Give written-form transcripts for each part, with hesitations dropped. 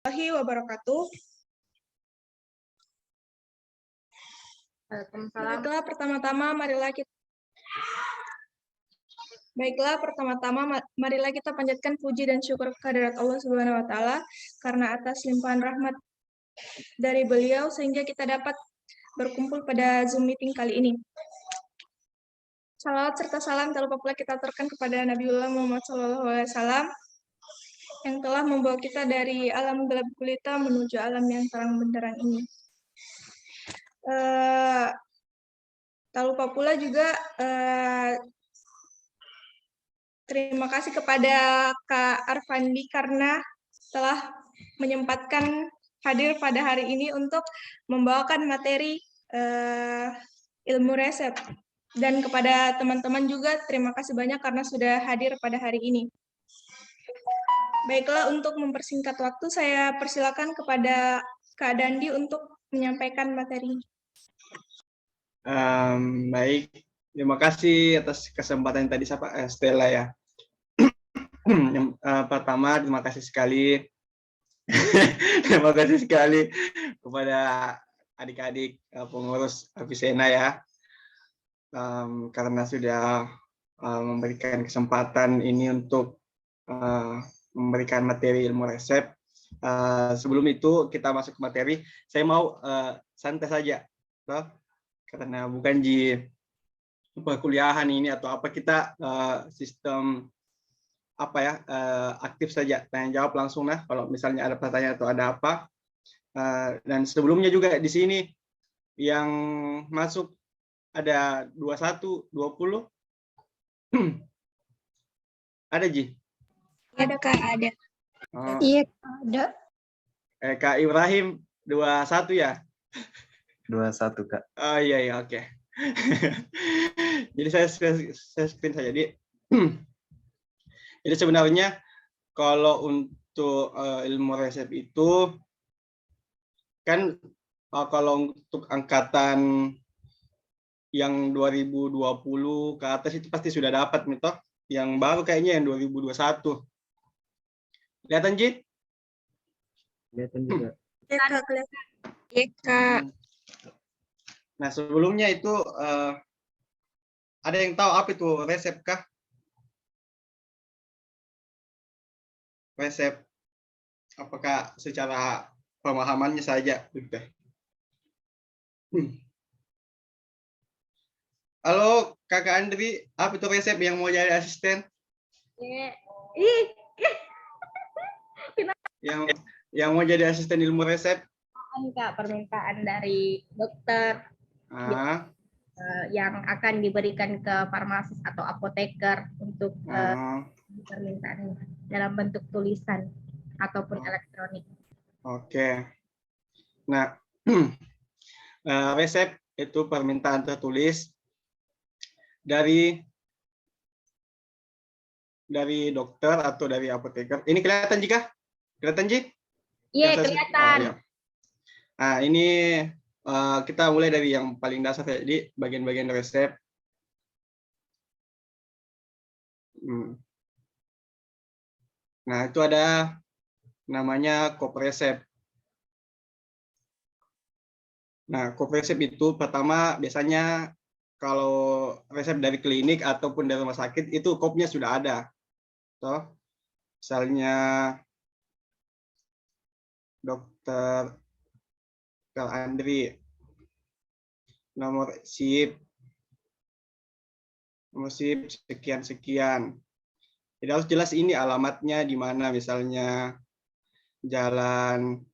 Warahmatullahi wabarakatuh. Waalaikumsalam. Baiklah, marilah kita panjatkan puji dan syukur kehadirat Allah Subhanahu wa taala karena atas limpahan rahmat dari beliau sehingga kita dapat berkumpul pada Zoom meeting kali ini. Salawat serta salam tak lupa pula kita aturkan kepada Nabiullah Muhammad SAW yang telah membawa kita dari alam gelap gulita menuju alam yang terang benderang ini. Tak lupa pula juga terima kasih kepada Kak Arfandi karena telah menyempatkan hadir pada hari ini untuk membawakan materi ilmu resep. Dan kepada teman-teman juga terima kasih banyak karena sudah hadir pada hari ini. Baiklah, untuk mempersingkat waktu, saya persilakan kepada Kak Dandi untuk menyampaikan materi. Baik, terima kasih atas kesempatan tadi Stella ya. Pertama, terima kasih sekali kepada adik-adik pengurus Avicenna ya, karena sudah memberikan kesempatan ini untuk memberikan materi ilmu resep. Sebelum itu kita masuk ke materi, saya mau santai saja, toh, karena bukan di perkuliahan ini atau apa, kita sistem apa ya, aktif saja, tanya jawab langsung nah kalau misalnya ada pertanyaan atau ada apa. Dan sebelumnya juga di sini yang masuk ada 21, 20. Ada Ji? Ada Kak, ada. Oh. Iya, ada. Kak Ibrahim 21 ya? 21 Kak. Oh iya oke. Jadi saya screen saja. Jadi sebenarnya kalau untuk ilmu resep itu kan kalau untuk angkatan yang 2020 ke atas itu pasti sudah dapat nih toh. Yang baru kayaknya yang 2021. Kelihatan Ji? Kelihatan juga. Ya Kak, kelihatan. Ya Kak. Nah sebelumnya itu ada yang tahu apa itu resep kah? Resep, apakah secara pemahamannya saja? Halo Kakak Andri, apa itu resep yang mau jadi asisten? Yang mau jadi asisten ilmu resep? Kak, permintaan dari dokter yang akan diberikan ke farmasis atau apoteker untuk permintaan dalam bentuk tulisan ataupun elektronik. Oke. Nah, resep itu permintaan tertulis dari dokter atau dari apoteker. Ini kelihatan jika? Kelihatan Ji? Iya, kelihatan. Iya. Nah, ini kita mulai dari yang paling dasar, jadi bagian-bagian resep. Nah, itu ada namanya kop resep. Nah, kop resep itu pertama biasanya kalau resep dari klinik ataupun dari rumah sakit itu kopnya sudah ada. Toh, misalnya Dokter Andri, nomor SIP sekian-sekian. Jadi harus jelas ini alamatnya di mana, misalnya Jalan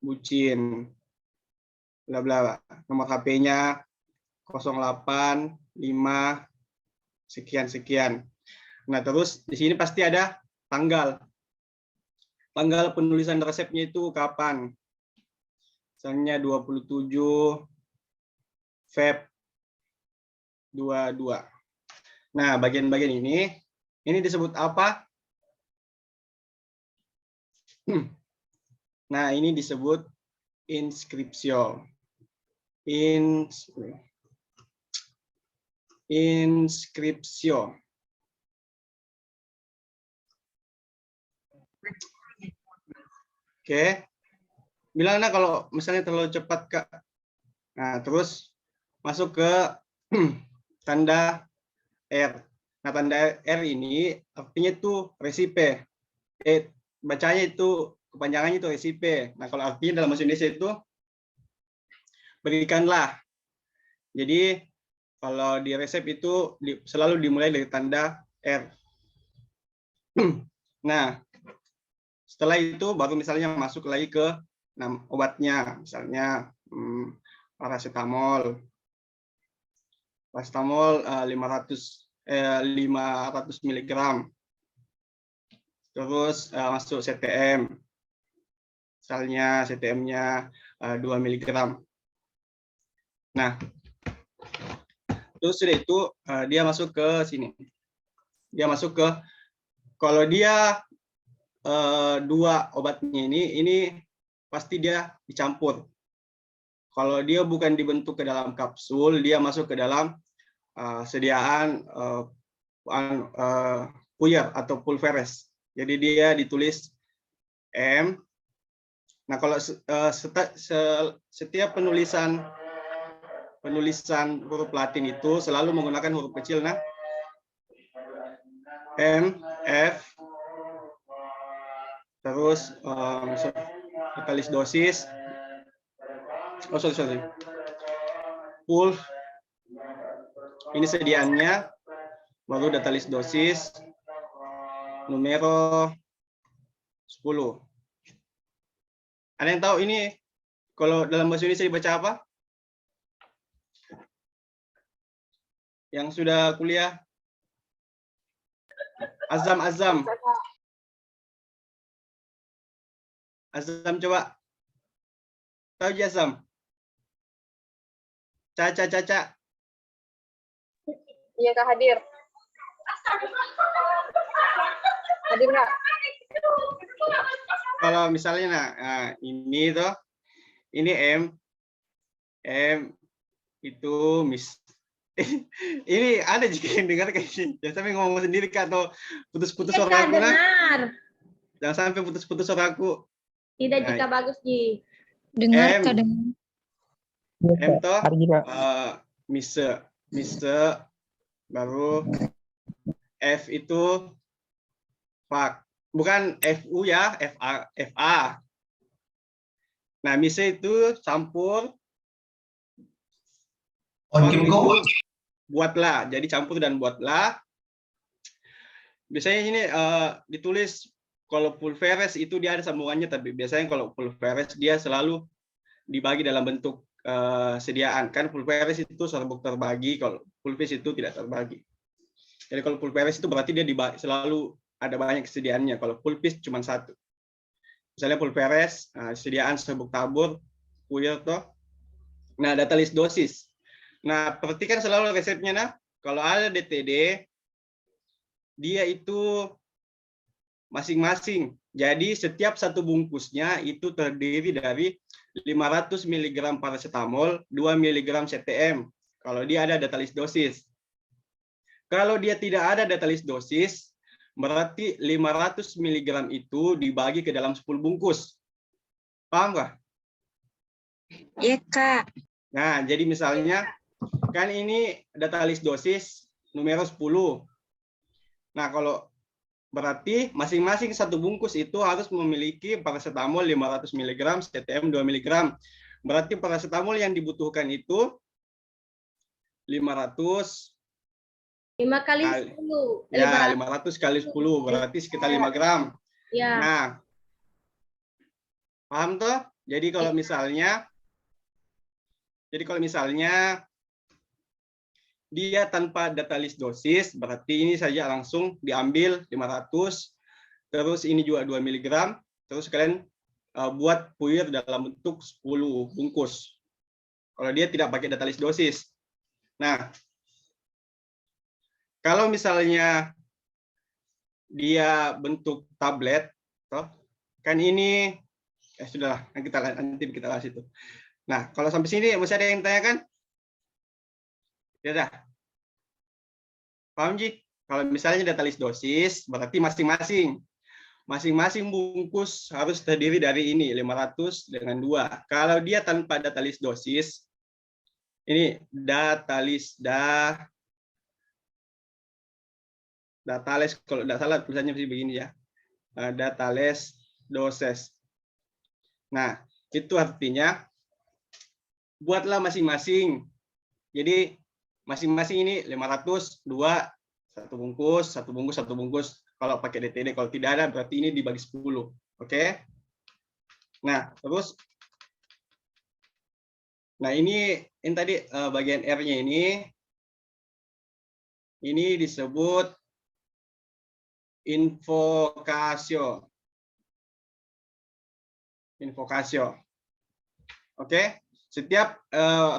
Bucin, bla bla. Nomor HP-nya 085 sekian-sekian. Nah, terus di sini pasti ada tanggal penulisan resepnya itu kapan. Misalnya 27 Feb 22. Nah, bagian-bagian ini disebut apa? Nah, ini disebut inskripsio. Inskripsio. Oke. Bilang nah kalau misalnya terlalu cepat, Kak. Nah, terus masuk ke tanda R. Nah, tanda R ini artinya itu resipe. Bacanya itu kepanjangannya itu resipe. Nah, kalau artinya dalam bahasa Indonesia itu berikanlah. Jadi kalau di resep itu selalu dimulai dari tanda R. Nah, setelah itu baru misalnya masuk lagi ke obatnya, misalnya paracetamol 500 mg. Terus masuk CTM, misalnya CTM-nya 2 mg. Nah, terus sudah itu dia masuk ke sini. Dia masuk ke, kalau dia 2 obatnya ini pasti dia dicampur. Kalau dia bukan dibentuk ke dalam kapsul, dia masuk ke dalam sediaan puyer atau pulveres. Jadi dia ditulis M. Nah, kalau setiap penulisan huruf Latin itu selalu menggunakan huruf kecil, nah M, F, terus katalis dosis, pulv, ini sediaannya, baru datalis dosis, numero 10. Ada yang tahu ini kalau dalam bahasa Indonesia dibaca apa? Yang sudah kuliah? Azam. Azam coba. Tahu ya Azam? Caca. Iya Kak, hadir. Hadir Kak. Kalau misalnya ini tuh, ini M itu ini ada jika yang dengar kayak gini. Jangan sampai ngomong sendiri Kak, atau putus-putus suara aku. Jangan sampai putus-putus suara aku. Tidak jika bagus Ji. Dengar M. Kak, dengar. M toh mise, baru F itu fak, bukan FU ya, FA. Nah, mise itu campur, buatlah, jadi campur dan buatlah. Biasanya ini ditulis kalau pulveres itu dia ada sambungannya, tapi biasanya kalau pulveres dia selalu dibagi dalam bentuk sediaan. Kan pulveres itu serbuk terbagi, kalau pulvis itu tidak terbagi. Jadi kalau pulveres itu berarti dia selalu ada banyak kesediaannya. Kalau pulvis cuma satu. Misalnya pulveres, sediaan serbuk tabur, puyer toh. Nah, data list dosis. Nah, perhatikan selalu resepnya. Nah, kalau ada DTD, dia itu masing-masing. Jadi setiap satu bungkusnya itu terdiri dari 500 mg paracetamol, 2 mg CTM. Kalau dia ada data list dosis. Kalau dia tidak ada data list dosis, berarti 500 mg itu dibagi ke dalam 10 bungkus. Paham nggak? Iya Kak. Nah, jadi misalnya, kan ini data list dosis numero 10. Nah, kalau berarti masing-masing satu bungkus itu harus memiliki paracetamol 500 mg, CTM 2 mg. Berarti paracetamol yang dibutuhkan itu 500 5 kali 10. Ya, 500 kali 10 berarti sekitar 5 gram. Ya. Nah, paham toh? Jadi kalau misalnya dia tanpa data list dosis, berarti ini saja langsung diambil 500, terus ini juga 2 mg, terus kalian buat puyer dalam bentuk 10 bungkus. Kalau dia tidak pakai data list dosis. Nah, kalau misalnya dia bentuk tablet, toh, kan ini, sudahlah, nanti kita bahas itu. Nah, kalau sampai sini masih ada yang tanyakan? Ya dah. Paham Ji? Kalau misalnya data list dosis, berarti masing-masing. Masing-masing bungkus harus terdiri dari ini 500 dengan 2. Kalau dia tanpa data list dosis, ini data list kalau tidak salah tulisannya mesti begini ya. Data list doses. Nah, itu artinya buatlah masing-masing. Jadi masing-masing ini 500, 2, satu bungkus, satu bungkus, satu bungkus. Kalau pakai DTD, kalau tidak ada berarti ini dibagi 10. Oke? Nah, terus ini tadi bagian R-nya ini disebut invocatio. Oke? Setiap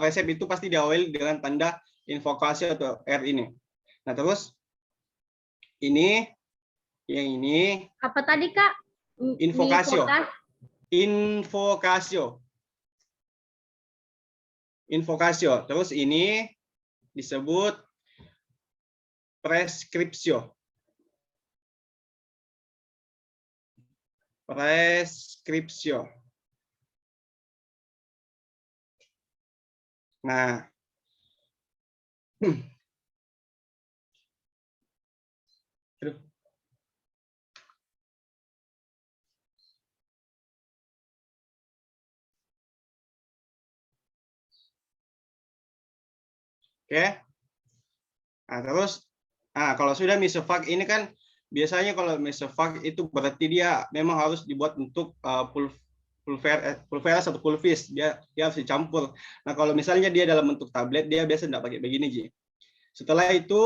resep itu pasti diawali dengan tanda invocatio atau R ini. Nah, terus yang ini Apa tadi, Kak? invocatio. Terus ini disebut prescriptio. Nah, oke. Nah, terus kalau sudah mesofac ini kan biasanya kalau mesofac itu berarti dia memang harus dibuat untuk pulveras atau pulvis, dia harus dicampur. Nah, kalau misalnya dia dalam bentuk tablet, dia biasa tidak pakai begini, Ji. Setelah itu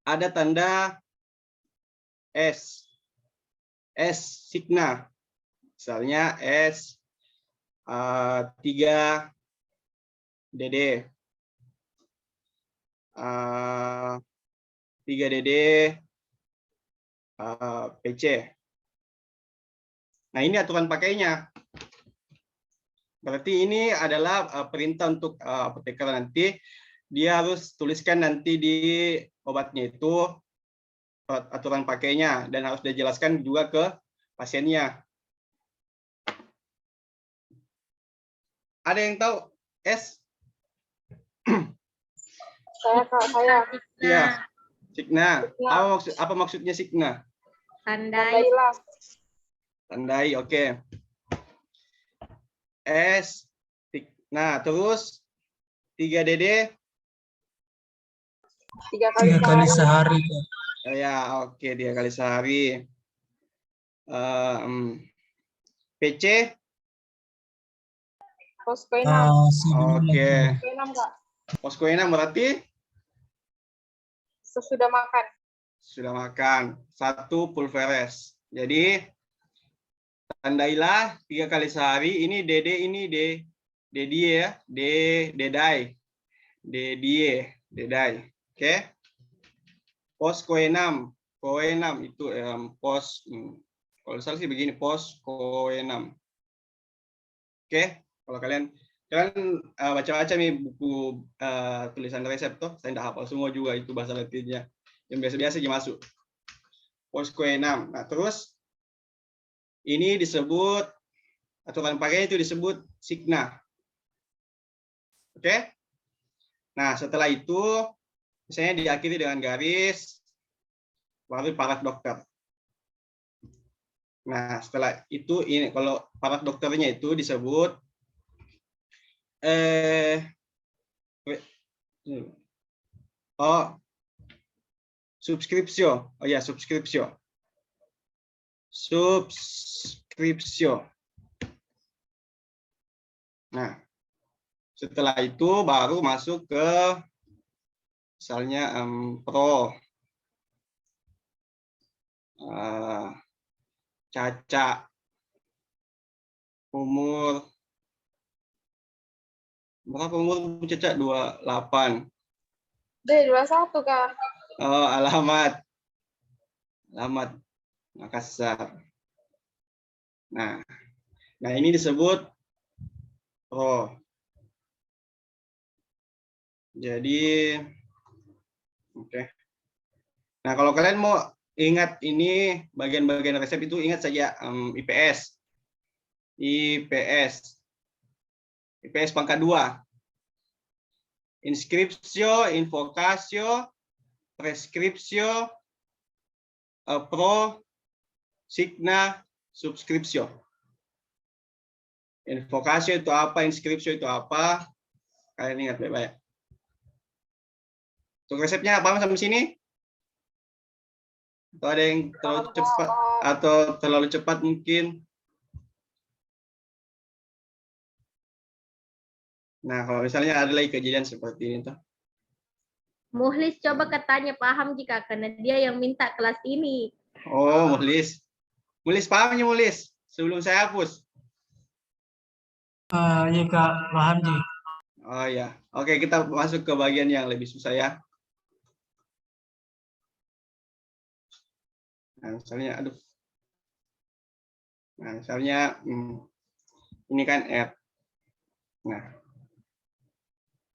ada tanda S signa. Misalnya S 3 DD. 3DD PC. Nah, ini aturan pakainya. Berarti ini adalah perintah untuk apoteker nanti. Dia harus tuliskan nanti di obatnya itu aturan pakainya dan harus dijelaskan juga ke pasiennya. Ada yang tahu S? Saya. Iya. Signa. Apa maksudnya signa? Tandai. Tandai, oke. S. Nah, terus 3DD 3 kali sehari. Ya, oke, 3 kali sehari. PC Posko 6. Oke. Posko 6, Kak. Posko 6 berarti Sesudah makan. sudah makan. 1 pulveres. Jadi tandailah 3 kali sehari. Ini DD, ini DDie ya. Dedai. Oke. Posko 6. Koe 6 itu pos. Kalau salah sih begini, posko 6. Oke. Kalau kalian baca-baca nih buku tulisan resep tuh, saya tidak hafal semua juga itu bahasa Latinnya. Yang biasa-biasa aja masuk. Posko 6. Nah, terus ini disebut aturan pakainya itu disebut signa. Oke? Nah, setelah itu misalnya diakhiri dengan garis baru paraf dokter. Nah, setelah itu ini kalau paraf dokternya itu disebut subscriptio. Oh ya, subscriptio. Nah, setelah itu baru masuk ke misalnya pro, Caca, umur berapa umur Caca? 28. 21, Kak. Oh, alamat Makassar. Nah, ini disebut pro. Jadi, oke. Nah, kalau kalian mau ingat ini bagian-bagian resep itu ingat saja IPS. IPS pangkat 2. Inscriptio, invocatio, prescriptio, pro, signa, subscriptio. Invocatio itu apa, inscriptio itu apa? Kalian ingat baik-baik. Untuk resepnya paham sampai sini? Atau ada yang terlalu cepat atau terlalu cepat mungkin? Nah, kalau misalnya ada lagi kejadian seperti ini tuh. Muhlis coba katanya paham jika karena dia yang minta kelas ini. Oh, Muhlis. Muhlis paham ya, Muhlis? Sebelum saya hapus. Iya Kak, paham Ji. Oh ya. Oke, kita masuk ke bagian yang lebih susah ya. Nah, misalnya aduh. Nah, misalnya ini kan R.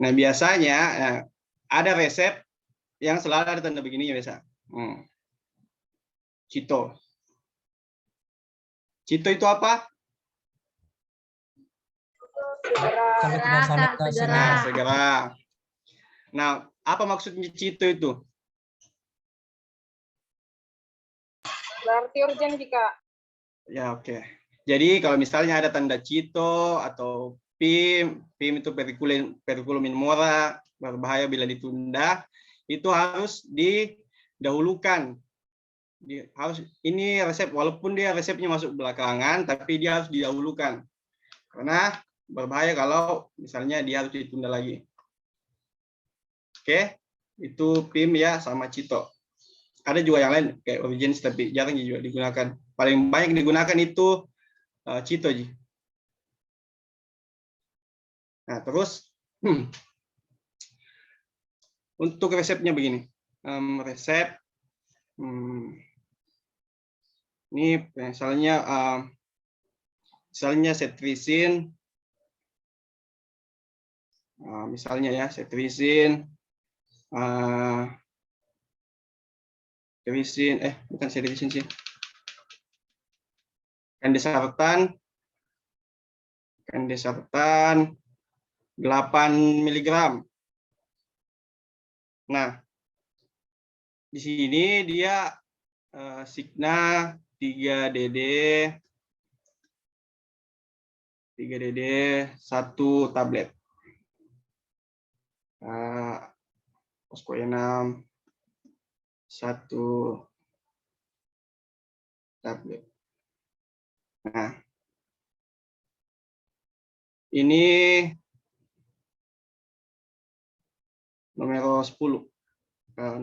Nah, biasanya ada resep yang selalu ada tanda begini ya biasa. Cito. Cito itu apa? Kalau tidak salah Kak, Segera. Nah, segera. Nah, apa maksudnya Cito itu? Berarti urgent jika. Ya, oke. Jadi kalau misalnya ada tanda Cito atau PIM itu periculum in mora, berbahaya bila ditunda, itu harus didahulukan. Ini resep, walaupun dia resepnya masuk belakangan, tapi dia harus didahulukan. Karena berbahaya kalau misalnya dia harus ditunda lagi. Oke, itu PIM ya sama Cito. Ada juga yang lain kayak urgency tapi jarang juga digunakan. Paling banyak digunakan itu Cito. Nah, terus untuk resepnya begini. Resep ini misalnya cetirizine, misalnya ya cetirizine, bukan cetirizine sih, Candesartan 8 mg. Nah, di sini dia signa 3DD 1 tablet. Fosfoenam 1 tablet. Nah, ini nomor 10.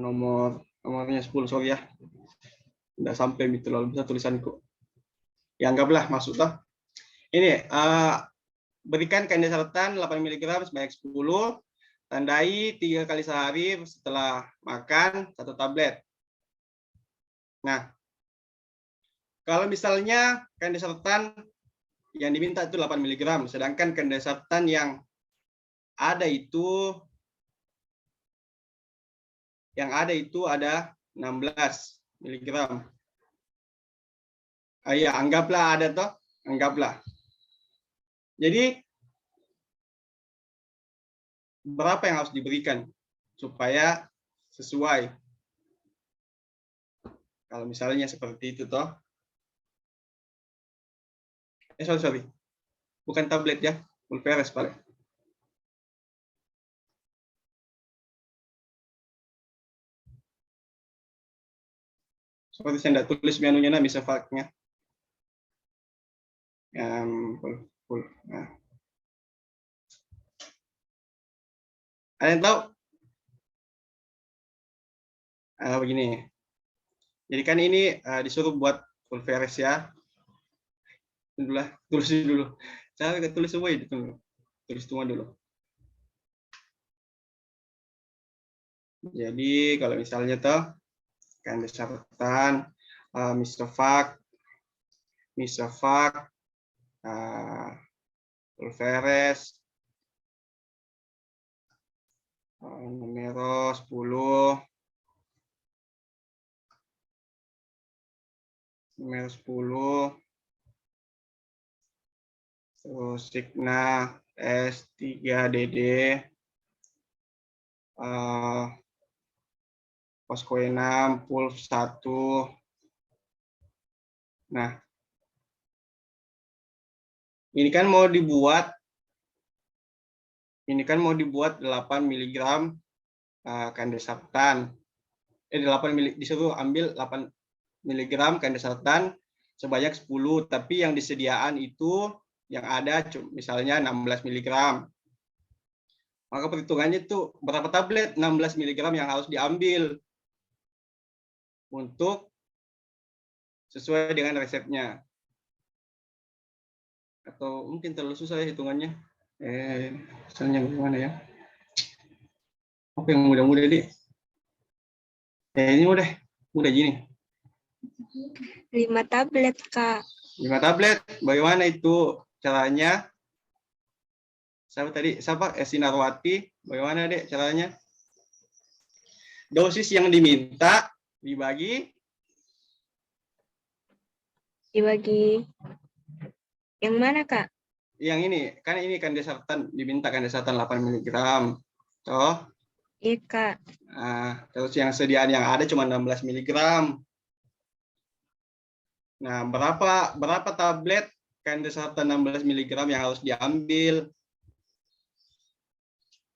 Nomornya 10, sorry ya. Tidak sampai terlalu besar tulisanku. Ya, anggaplah masuk toh. Ini berikan Candesartan 8 mg sebanyak 10. Tandai 3 kali sehari setelah makan 1 tablet. Nah, kalau misalnya Candesartan yang diminta itu 8 mg, sedangkan Candesartan yang ada itu ada 16 mg. Ya, anggaplah ada toh, anggaplah. Jadi berapa yang harus diberikan supaya sesuai? Kalau misalnya seperti itu toh. Sorry. Bukan tablet ya, Pulveres paling. Seperti saya tidak tulis menunya, bisa faknya. Nah. Ada yang tahu? Begini. Jadi kan ini disuruh buat Pulveres ya. Tulis dulu. Saya tulis semua itu dulu. Tulis semua dulu. Jadi kalau misalnya toh Candesartan, Misovac, Pulveres, nomor 10, Numero 10. Terus Signa S3DD. Posko 6, Pulf 1. Nah, ini kan mau dibuat 8 mg kandesartan. 8 mg, disuruh ambil 8 mg kandesartan sebanyak 10, tapi yang disediaan itu yang ada misalnya 16 mg. Maka perhitungannya itu berapa tablet 16 mg yang harus diambil untuk sesuai dengan resepnya. Atau mungkin terlalu susah ya hitungannya. Misalnya bagaimana ya? Apa yang mudah-mudah deh? Ini mudah gini. 5 tablet, Kak. 5 tablet. Bagaimana itu caranya? Siapa? Sinarwati. Bagaimana, Dek, caranya? Dosis yang diminta dibagi yang mana, Kak? yang ini. Kan ini kandesartan, diminta kandesartan 8 mg. Toh? Iya, Kak. Nah, terus yang sediaan yang ada cuma 16 mg. Nah, berapa tablet kandesartan 16 mg yang harus diambil?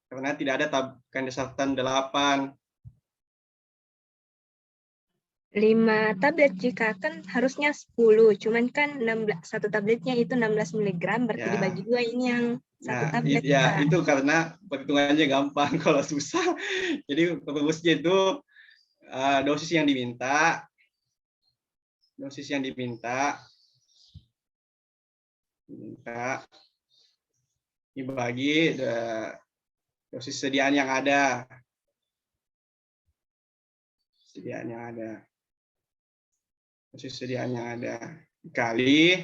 Karena tidak ada kandesartan 8. 5 tablet jika kan harusnya 10, cuman kan 1 tabletnya itu 16 mg, berarti Ya. dibagi 2 ini yang 1 tablet. Ya, Kak. itu karena perhitungannya gampang. Kalau susah, jadi rumusnya itu dosis yang diminta dibagi dosis sediaan yang ada. Dosis sediaan yang ada dikali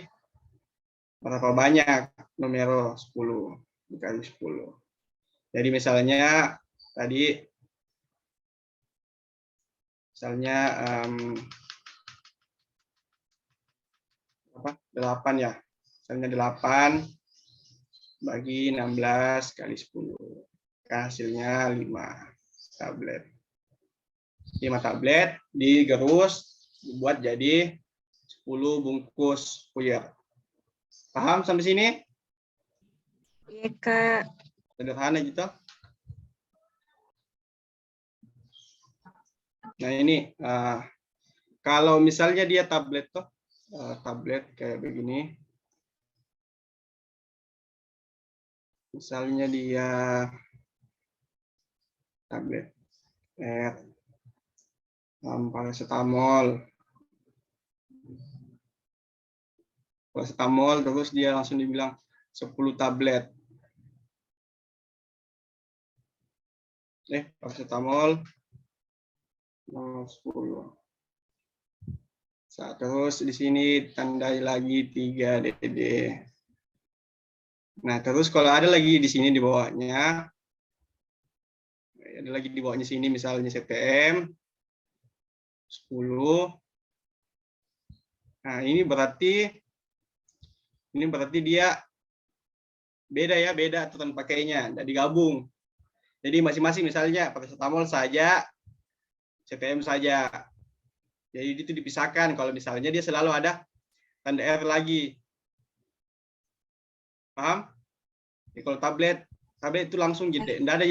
berapa banyak, numero 10 dikali 10. Jadi misalnya tadi 8 ya. Misalnya 8 bagi 16 kali 10. Hasilnya 5 tablet. 5 tablet digerus dibuat jadi 10 bungkus puyer. Paham sampai sini? Iya, Kak. Sederhana gitu. Nah ini kalau misalnya dia tablet kayak begini. Misalnya dia tablet paracetamol terus dia langsung dibilang 10 tablet. Paracetamol 10. Terus di sini tandai lagi 3DD. Nah, terus kalau ada lagi di sini di bawahnya, ada lagi di bawahnya sini misalnya CTM 10. Nah, ini berarti dia beda aturan pakainya, tidak digabung. Jadi masing-masing misalnya paracetamol saja, CTM saja. Jadi itu dipisahkan kalau misalnya dia selalu ada tanda R lagi. Paham? Jadi kalau tablet itu langsung jadi enggak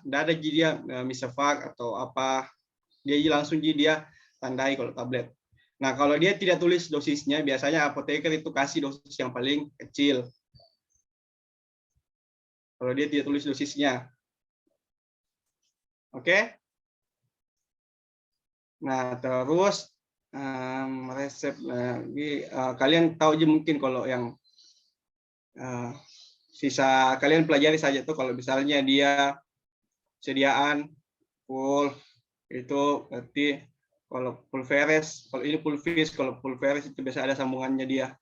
ada dia Misafak atau apa. Dia langsung dia tandai kalau tablet. Nah, kalau dia tidak tulis dosisnya, biasanya apoteker itu kasih dosis yang paling kecil. Kalau dia tidak tulis dosisnya. Oke? Nah, terus resep kalian tahu aja mungkin kalau yang sisa kalian pelajari saja tuh kalau misalnya dia sediaan full itu berarti kalau pulveres, kalau ini pulvis, kalau pulveres itu biasa ada sambungannya dia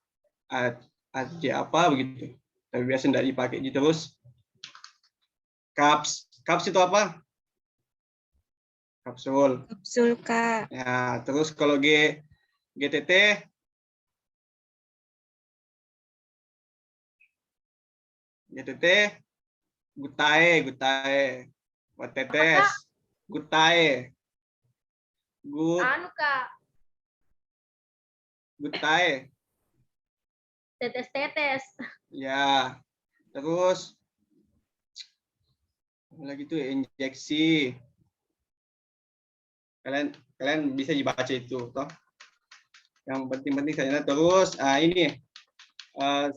AJ apa begitu. Tapi biasa tidak dipakai gitu. Terus caps itu apa? Kapsul. Kapsul, Kak. Ya, terus kalau GTT GTT, gutae, watetes, gutae, Anu Kak, gutae, tetes-tetes. ya. Terus apa lagi tuh injeksi. Kalian bisa dibaca itu, toh. Yang penting-penting saja. Terus ini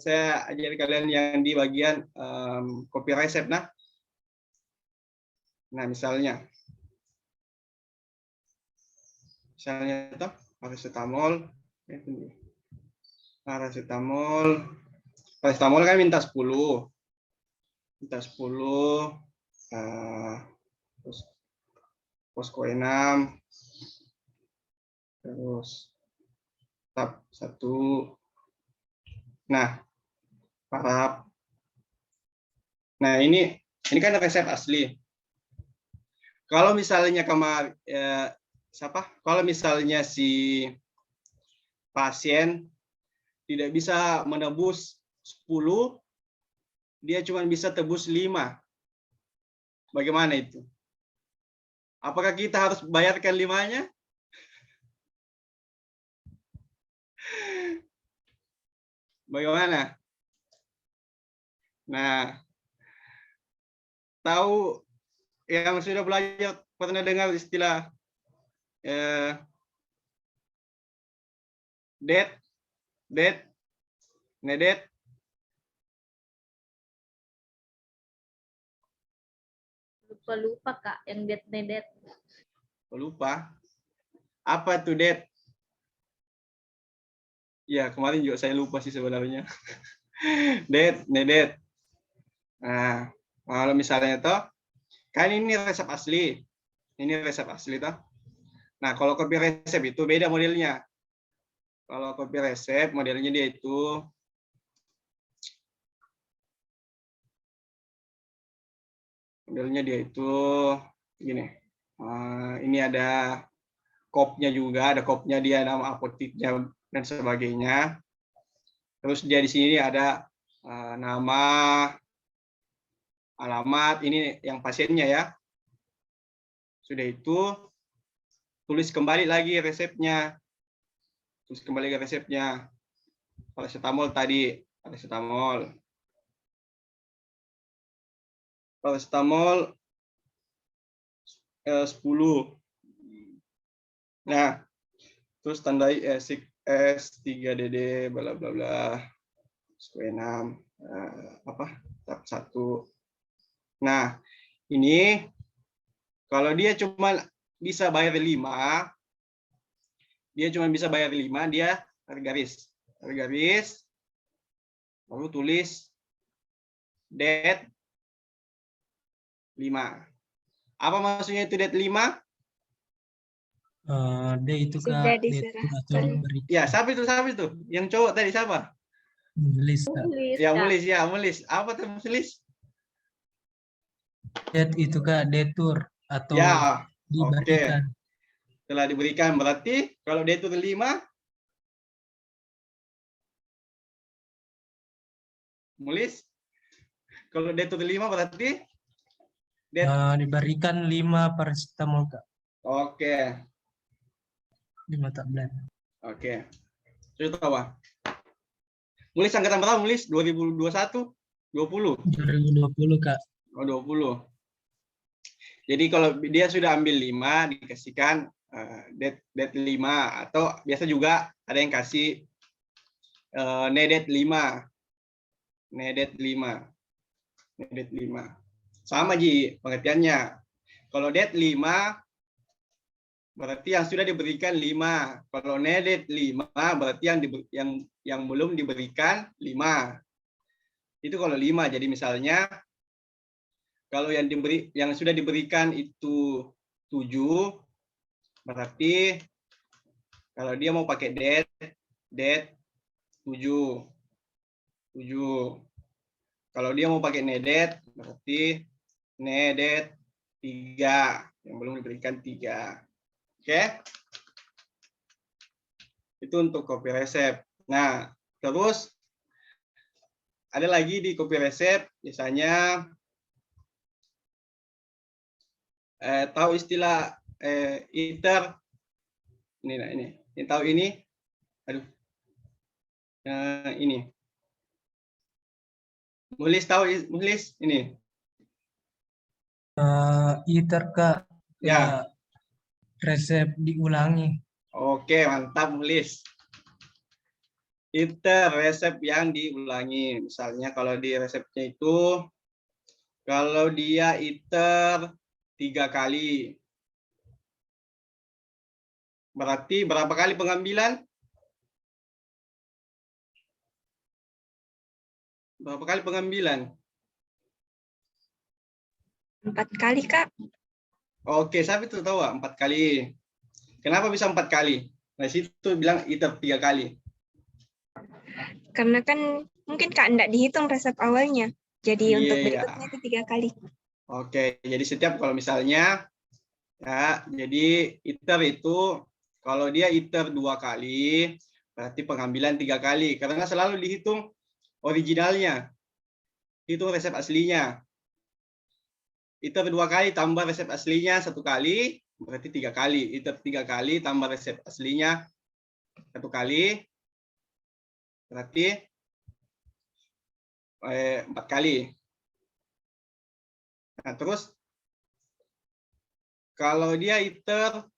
saya ajari kalian yang di bagian kopi resep. Nah, misalnya toh paracetamol kan minta 10. Terus Poskoenam, terus tab 1. Nah, parap. Nah, ini kan resep asli. Kalau misalnya kalau misalnya si pasien tidak bisa menebus 10, dia cuma bisa tebus 5. Bagaimana itu? Apakah kita harus bayarkan 5-nya? Bagaimana? Nah, tahu yang sudah belajar pernah dengar istilah nedet? Lupa Kak, yang nedet. Lupa. Apa tuh det? Ya, kemarin juga saya lupa sih sebenarnya. Nedet. Nah, kalau misalnya toh, kan ini resep asli. Toh. Nah, kalau kopi resep itu beda modelnya. Kalau kopi resep modelnya dia itu gini. Ini ada kopnya juga, ada kopnya dia, nama apoteknya dan sebagainya. Terus dia di sini ada nama, alamat, ini yang pasiennya ya. Sudah itu tulis kembali lagi resepnya. Paracetamol tadi, paracetamol 10. Nah, terus tandai S3DD bla bla bla. Poskoenam tab 1. Nah, ini kalau dia cuma bisa bayar 5, dia garis lalu tulis det 5. Apa maksudnya itu det 5? D itu Kak, Sudah D itu atau diserahkan. berikan. Ya, siapa itu? Yang cowok tadi siapa? Menulis Kak. Ya, Mulis. Apa tuh Mulis? D itu Kak, detur atau Ya, diberikan. Telah diberikan. Berarti kalau dia itu 5, Mulis. Kalau dia itu 5 berarti Diberikan 5 paracetamol Kak. Oke. 5 tablet. Oke. Itu apa? Mulis angkatan berapa, Mulis? 2021? 20? 2020 Kak. Oh, 20. Jadi kalau dia sudah ambil 5, dikasihkan det 5. Atau biasa juga ada yang kasih nedet 5. Nedet 5. Sama Ji pengertiannya. Kalau det 5 berarti yang sudah diberikan 5. Kalau nedet 5 berarti yang belum diberikan 5. Itu kalau 5. Jadi misalnya kalau yang sudah diberikan itu 7, berarti kalau dia mau pakai det 7. Kalau dia mau pakai nedet, berarti nedet 3. Yang belum diberikan 3. Oke? Itu untuk kopi resep. Nah, terus ada lagi di kopi resep biasanya tahu istilah ITER ini tahu ini, aduh, ini Mulis tahu Mulis ini ITER Kak, ya. resep diulangi. Oke, mantap Mulis. ITER resep yang diulangi. Misalnya kalau di resepnya itu, kalau dia ITER 3 kali, berarti berapa kali pengambilan? Berapa kali pengambilan? 4 kali, Kak. Oke, siapa itu tahu 4 kali. Kenapa bisa 4 kali? Nah, situ bilang ITER 3 kali. Karena kan mungkin Kak enggak dihitung resep awalnya. Jadi Iya, untuk iya. berikutnya itu 3 kali. Oke, jadi setiap kalau misalnya ya, jadi ITER itu kalau dia ITER 2 kali, berarti pengambilan 3 kali karena selalu dihitung originalnya. Hitung resep aslinya. ITER 2 kali tambah resep aslinya 1 kali, berarti 3 kali. ITER 3 kali tambah resep aslinya 1 kali, berarti 4 kali. Nah, terus kalau dia ITER,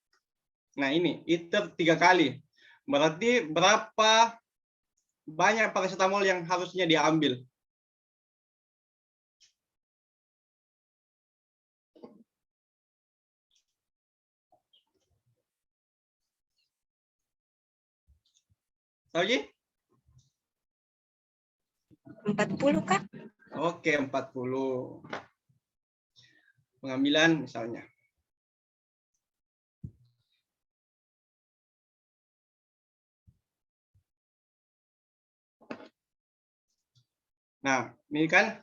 nah ini ITER 3 kali, berarti berapa banyak paracetamol yang harusnya diambil? Tahu Ji? 40, Kak. Oke, 40. Pengambilan misalnya. Nah, ini kan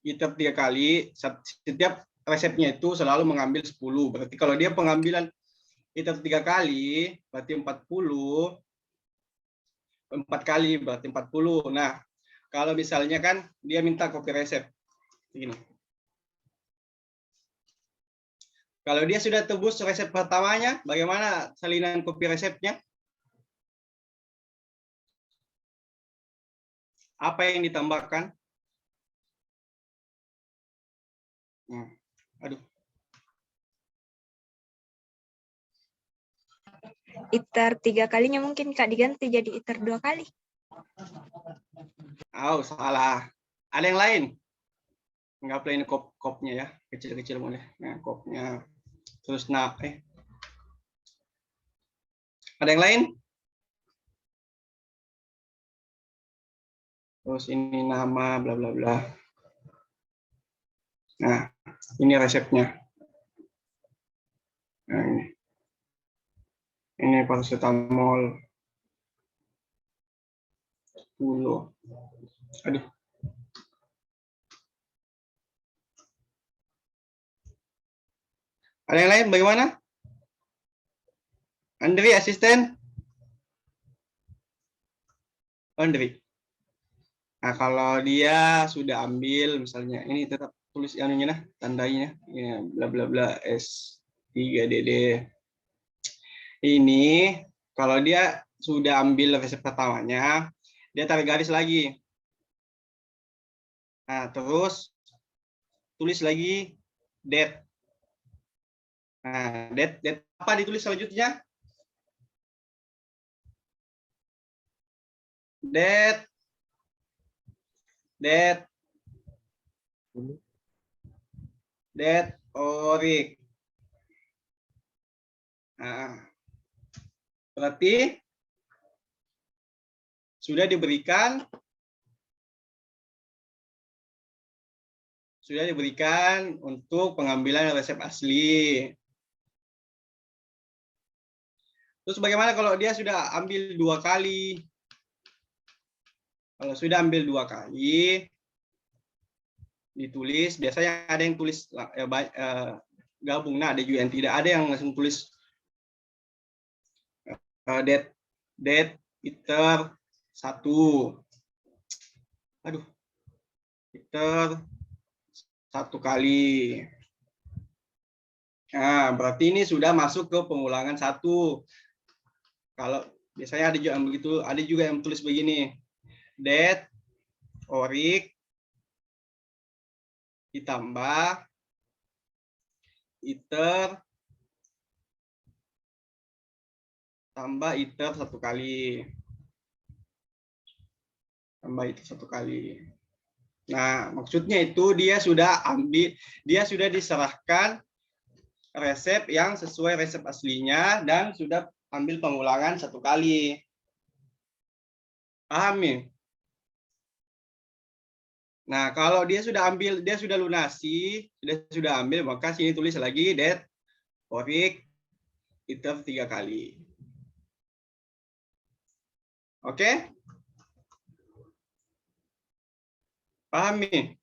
ITER 3 kali, setiap resepnya itu selalu mengambil 10. Berarti kalau dia pengambilan ITER 3 kali, berarti 40. 4 kali berarti 40. Nah, kalau misalnya kan dia minta kopi resep. Begini. Kalau dia sudah tebus resep pertamanya, bagaimana salinan kopi resepnya? Apa yang ditambahkan? Aduh. ITER 3 kalinya mungkin Kak diganti jadi ITER 2 kali. Oh, salah. Ada yang lain? Nggak plain kopnya ya, kecil-kecil boleh. Nah, kopnya. Terus ada yang lain? Terus ini nama bla bla bla. Nah, ini resepnya. Nah, ini paracetamol 10. Aduh. Ada yang lain bagaimana? Andri, asisten? Andri. Nah, kalau dia sudah ambil misalnya ini tetap tulis anunya nah, tandanya ya, bla bla bla S3DD. Ini kalau dia sudah ambil resep pertamanya, dia tarik garis lagi. Nah, terus tulis lagi date. Nah, date apa ditulis selanjutnya? Date orig. Nah, berarti sudah diberikan untuk pengambilan resep asli. Terus bagaimana kalau dia sudah ambil 2 kali? Kalau sudah ambil 2 kali, ditulis, biasanya ada yang tulis gabung, nah ada juga yang tidak, ada yang langsung tulis date iter 1. Aduh. Iter 1 kali. Nah, berarti ini sudah masuk ke pengulangan 1. Kalau biasanya ada juga yang begitu, ada juga yang tulis begini. Det orik ditambah iter tambah iter 1 kali. Tambah iter 1 kali. Nah, maksudnya itu dia sudah diserahkan resep yang sesuai resep aslinya dan sudah ambil pengulangan 1 kali. Paham ya? Nah, kalau dia sudah ambil, dia sudah lunasi, sudah ambil, maka sini tulis lagi det orik iter 3 kali. Oke? Paham nih?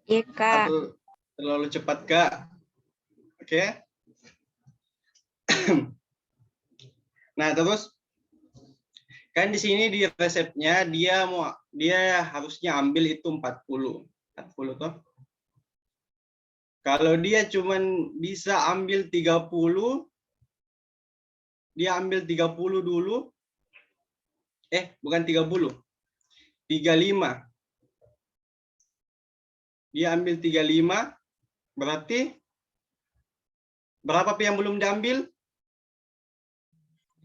Iya, Kak. Atau terlalu cepat, Kak? Oke? Nah, terus kan di sini di resepnya dia harusnya ambil itu 40. 40 toh. Kalau dia cuman bisa ambil 30, dia ambil 30 dulu. Bukan 30. 35. Dia ambil 35, berarti berapa yang belum diambil?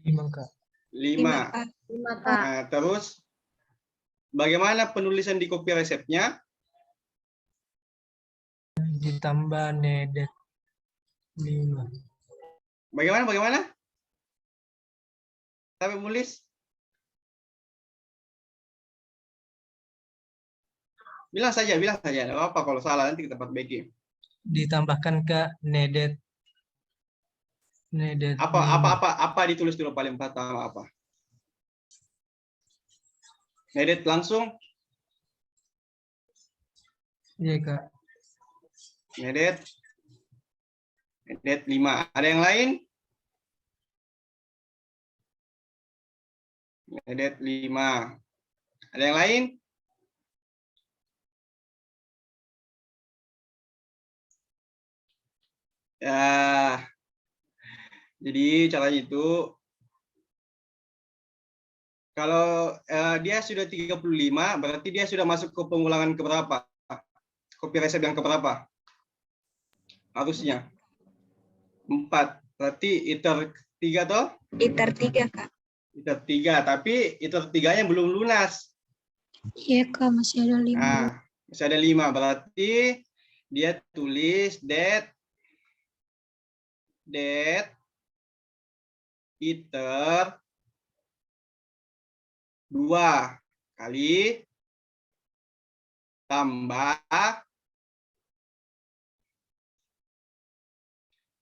5, Kak. 5. 5, Kak. Nah, terus bagaimana penulisan di kopi resepnya? Ditambah nedet 5. Bagaimana? Sampai menulis? Bilang saja, tidak apa-apa. Kalau salah nanti kita perbaiki. Ditambahkan ke nedet. Apa ditulis dulu paling pertama apa? Nedet langsung? Iya, Kak. Nedet 5. Ada yang lain? Nedet 5. Ada yang lain? Ya. Jadi caranya itu kalau dia sudah 35, berarti dia sudah masuk ke pengulangan keberapa? Kopi resep yang keberapa? Harusnya 4. Berarti iter 3 toh? Iter 3, Kak. Iter 3, tapi iter 3-nya belum lunas. Iya, Kak, masih ada 5. Nah, masih ada 5. Berarti dia tulis det iter 2 kali tambah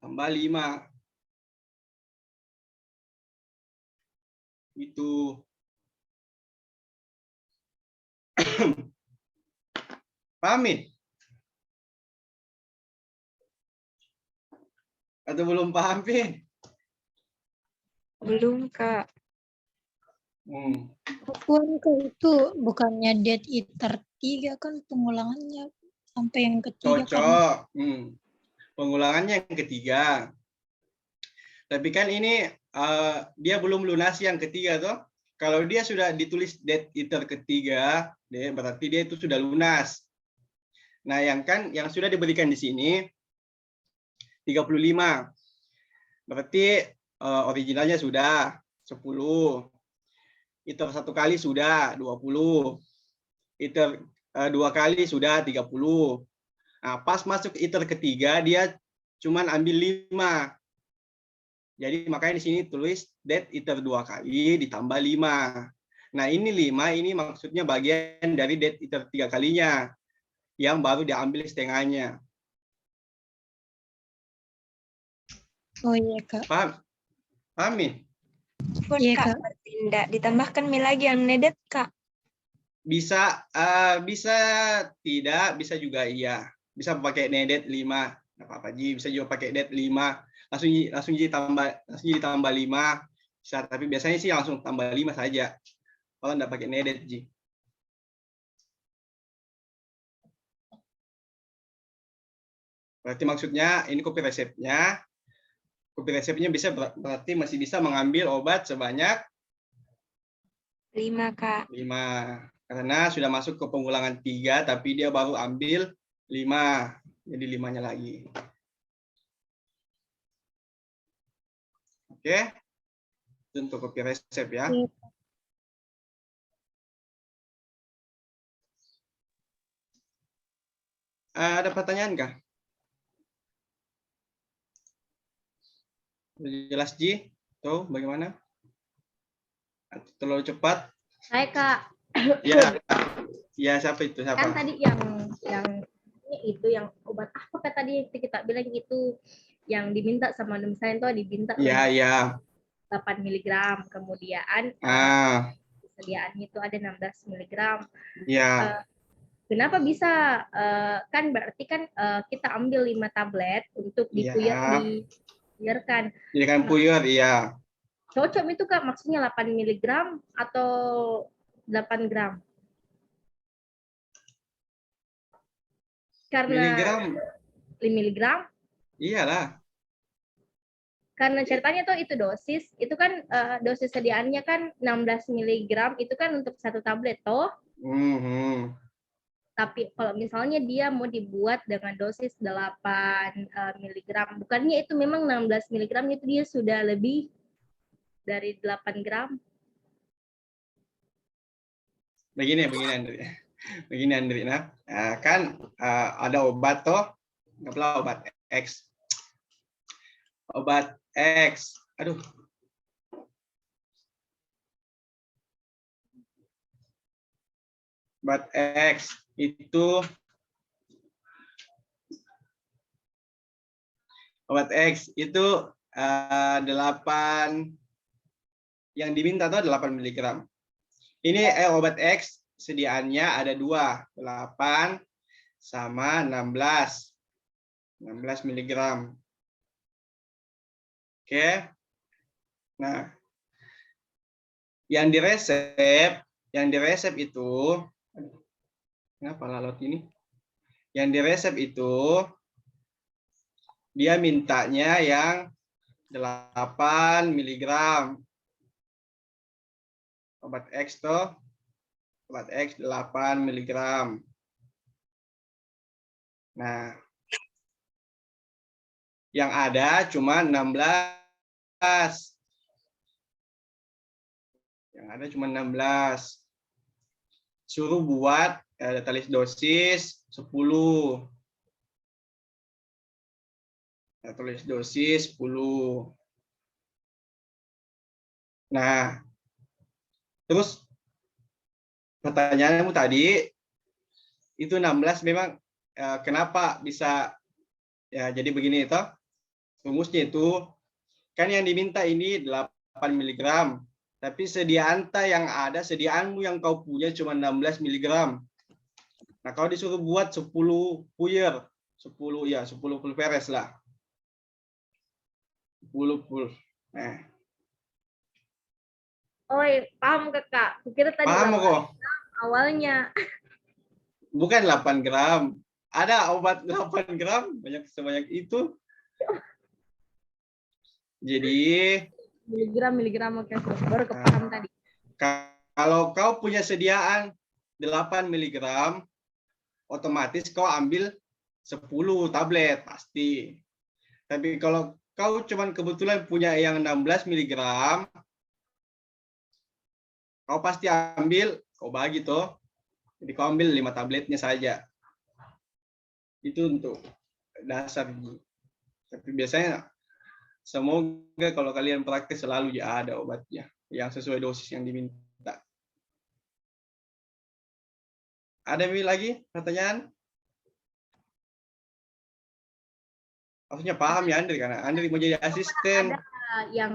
5. Itu. Paham nih? Atau belum paham, Pin? Belum, Kak. Akuan ke itu bukannya det iter 3 kan pengulangannya sampai yang ketiga. Cocok. Pengulangannya yang ketiga. Tapi kan ini dia belum lunasi yang ketiga toh. Kalau dia sudah ditulis det iter ketiga, berarti dia itu sudah lunas. Nah, yang sudah diberikan di sini 35. Berarti originalnya sudah 10. Iter 1 kali sudah 20. Iter 2 kali sudah 30. Nah, pas masuk iter ketiga dia cuman ambil 5. Jadi makanya di sini tulis det iter 2 kali ditambah 5. Nah, ini 5 ini maksudnya bagian dari det iter 3 kalinya yang baru diambil setengahnya. Oh iya, Kak. Paham nih? Iya, Kak. Tidak ditambahkan mie lagi yang nedet, Kak. Bisa tidak, bisa juga iya. Bisa pakai nedet 5. Enggak apa-apa, Ji. Bisa juga pakai det 5. Langsung ditambah 5. Bisa, tapi biasanya sih langsung tambah 5 saja. Kalau nggak pakai needed, Ji. Berarti maksudnya ini kopi resepnya. Kopi resepnya bisa berarti masih bisa mengambil obat sebanyak 5, Kak. 5. Karena sudah masuk ke pengulangan 3, tapi dia baru ambil 5. Jadi 5-nya lagi. Oke. Itu untuk kopi resep ya. Ada pertanyaan kah? Jelas, Ji? Tuh, bagaimana? Atau terlalu cepat? Saya Kak, Ya, ya siapa itu? kan Siapa? tadi yang obat apa Kak tadi kita bilang itu yang diminta sama misalnya itu diminta Ya, ya. 8 mg, kemudian sediaannya itu ada 16 mg. Ya. Kenapa bisa? Kan berarti kan kita ambil 5 tablet untuk dipuyarkan. Jadi kan puyur, iya. Cocok itu Kak, maksudnya 8 mg atau 8 gram? Karena Miligram? miligram? Iyalah. Karena ceritanya tuh itu dosis, itu kan dosis sediaannya kan 16 mg, itu kan untuk 1 tablet toh. Tapi kalau misalnya dia mau dibuat dengan dosis 8 mg, bukannya itu memang 16 mg itu dia sudah lebih dari 8 gram? Begini Andri. Begini Andri, nah, kan ada obat toh, nggak obat X. Obat X, aduh. Obat X itu obat X itu 8 yang diminta tuh 8 mg. Ini obat X sediaannya ada 2, 8 sama 16 mg. Oke. Nah, yang diresep itu, kenapa lalat ini? Yang diresep itu dia mintanya yang 8 mg. Obat X tuh, obat X 8 mg. Nah, yang ada cuma 16. Yang ada cuma 16. Suruh buat tulis dosis 10. Tulis dosis 10. Nah, terus pertanyaanmu tadi itu 16 memang kenapa bisa ya jadi begini itu? Rumusnya itu kan yang diminta ini 8 mg, tapi sediaanmu yang kau punya cuma 16 mg. Nah, kalau disuruh buat 10 puyer, 10 pulveres lah. 10 pul. Nah. Oh, paham Kakak. Kukira tadi paham kok. Awalnya. Bukan 8 gram. Ada obat 8 gram, banyak sebanyak itu. Jadi miligram oke, baru kepaham tadi. Kalau kau punya sediaan 8 mg, otomatis kau ambil 10 tablet pasti. Tapi kalau kau cuman kebetulan punya yang 16 mg, kau pasti ambil, kau bagi toh. Jadi kau ambil 5 tabletnya saja. Itu untuk dasar. Tapi biasanya semoga kalau kalian praktek selalu ya ada obatnya yang sesuai dosis yang diminta. Ada lagi pertanyaan? Harusnya paham ya Andri, karena Andri mau jadi asisten. Ada yang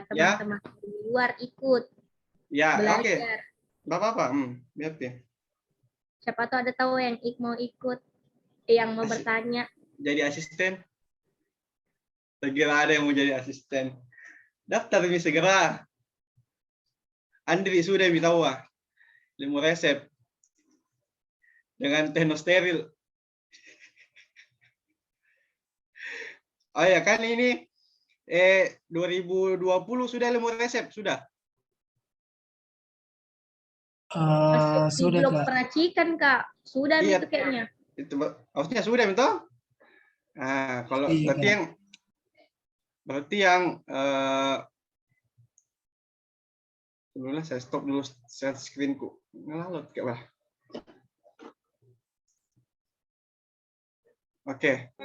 teman-teman di luar ikut belajar. Oke. Nggak apa-apa. Lihat ya. Siapa tahu ada tahu yang mau ikut, yang mau bertanya. Jadi asisten. Segera ada yang mau jadi asisten. Daftar ini segera. Andri sudah tahu ilmu resep dengan teknosteril. Oh ya kan ini 2020 sudah ilmu resep sudah. Masih di Sudah blok Kak. peracikan, Kak. Sudah Iya. itu kayaknya. Itu harusnya sudah betul. Nah, kalau Iya, berarti Kak. yang sebelumnya saya stop dulu share screen-ku. Ngelalot kayak bah. Oke.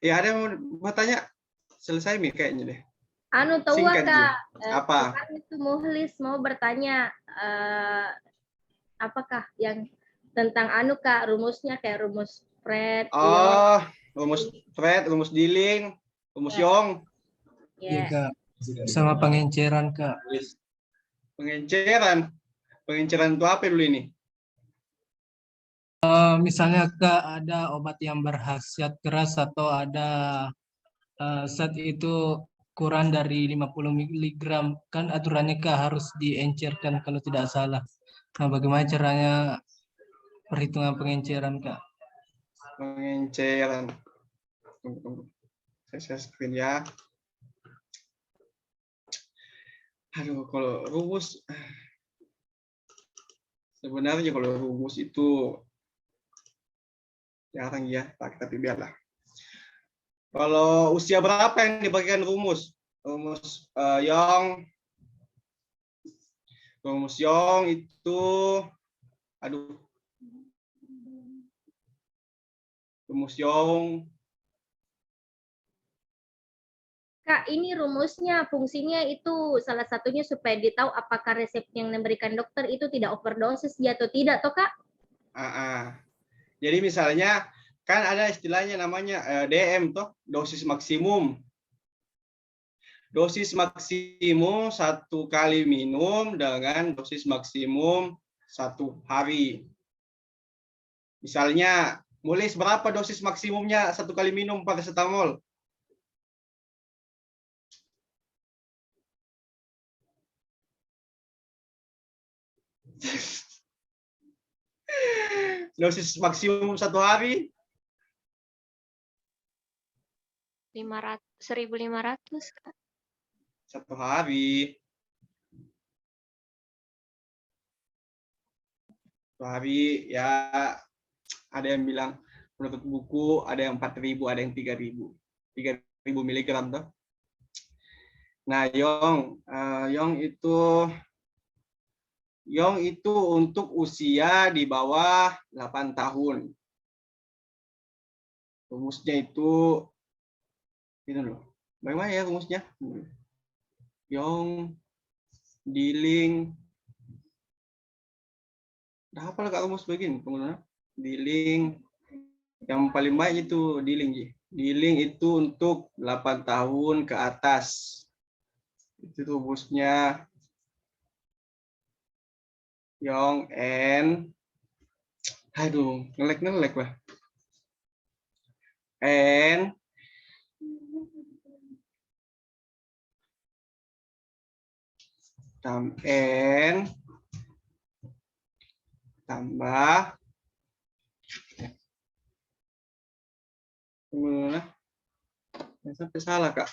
Ya ada yang mau tanya? Selesai nih kayaknya deh. Anu tahu Singkat, Kak, apa? kemarin itu Muhlis mau bertanya apakah yang tentang anu Kak, rumusnya kayak rumus Fred, Oh, rumus Fred, rumus Dilling, rumus Young. Iya, ya. Kak. Sama pengenceran, Kak. Pengenceran. Pengenceran itu apa dulu ini? Misalnya Kak ada obat yang berkhasiat keras atau ada zat itu kurang dari 50 mg, kan aturannya Kak harus diencerkan kalau tidak salah. Nah, bagaimana caranya perhitungan pengenceran Kak? Pengenceran. Tunggu. Saya screen ya. Aduh, kalau rumus sebenarnya kalau rumus itu jarang ya, tapi biarlah. Kalau usia berapa yang dibagikan rumus? Rumus Young itu, rumus Young. Kak, ini rumusnya, fungsinya itu salah satunya supaya ditahu apakah resep yang diberikan dokter itu tidak overdosis ya atau tidak, toh Kak? Jadi misalnya kan ada istilahnya namanya DM toh, dosis maksimum. Dosis maksimum 1 kali minum dengan dosis maksimum 1 hari. Misalnya, Mulis berapa dosis maksimumnya 1 kali minum paracetamol? Dosis maksimum 1 hari? 1.500 Kak. 1 hari. 1 hari ya, ada yang bilang menurut buku ada yang 4.000, ada yang 3.000. 3.000 miligram tuh. Nah, Young itu untuk usia di bawah 8 tahun. Rumusnya itu ini loh. Bagaimana ya rumusnya? Young, Dilling. Udah hafal Kak rumus begini? Dilling. Yang paling baik itu Dilling. Dilling itu untuk 8 tahun ke atas. Itu rumusnya. Young and ngelek lah. And tambah sampai salah Kak.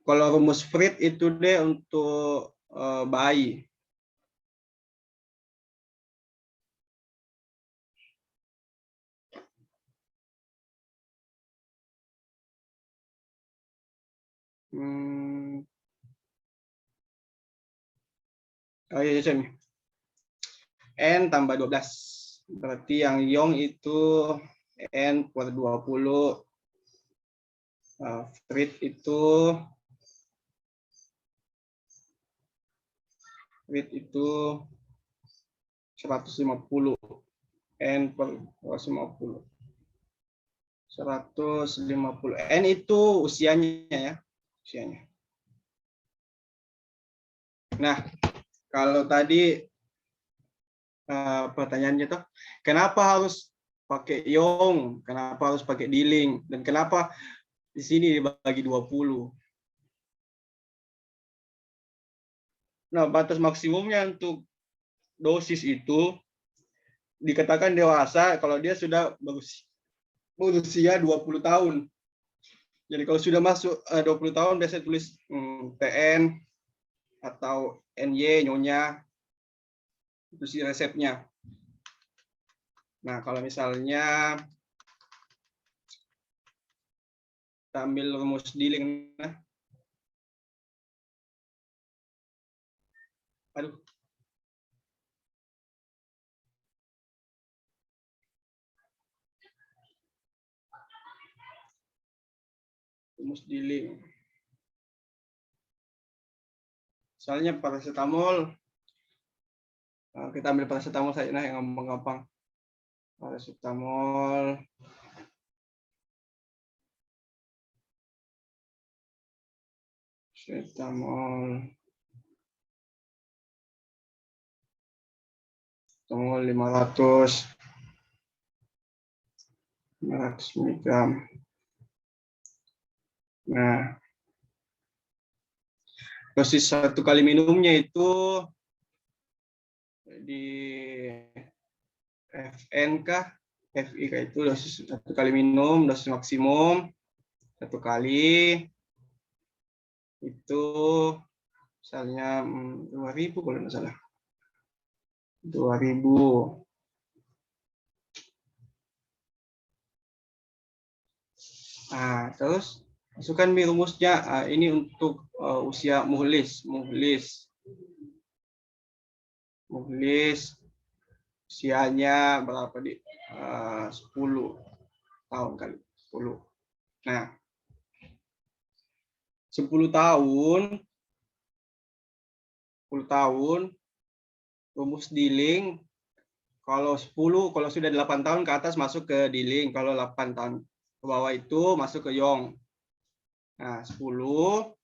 Kalau rumus Fred itu deh untuk bayi. Oh iya, N tambah 12. Berarti yang Young itu N per 20. Fred itu 150. N per 150. 150. N itu usianya ya. Usianya. Nah, kalau tadi pertanyaannya tuh, kenapa harus pakai Young, kenapa harus pakai Dilling, dan kenapa Di sini dibagi 20. Nah, batas maksimumnya untuk dosis itu dikatakan dewasa kalau dia sudah berusia 20 tahun. Jadi kalau sudah masuk 20 tahun biasanya tulis TN atau NY, nyonya, itu sih resepnya. Nah, kalau misalnya kita ambil rumus Dilling, aduh, rumus Dilling. Misalnya paracetamol, kita ambil paracetamol saja, nah yang gampang-gampang. Paracetamol paracetamol 500 mg. Nah, dosis 1 kali minumnya itu di FN kah? FI kah, itu dosis 1 kali minum, dosis maksimum 1 kali itu misalnya 2000 kalau tidak salah. 2000. Nah, terus masukkan rumusnya. Ini untuk usia muhlis. Usianya berapa di 10 tahun kali 10. Nah, 10 tahun rumus Dilling kalau 10, kalau sudah 8 tahun ke atas masuk ke Dilling, kalau 8 tahun ke bawah itu masuk ke Young. Nah, 10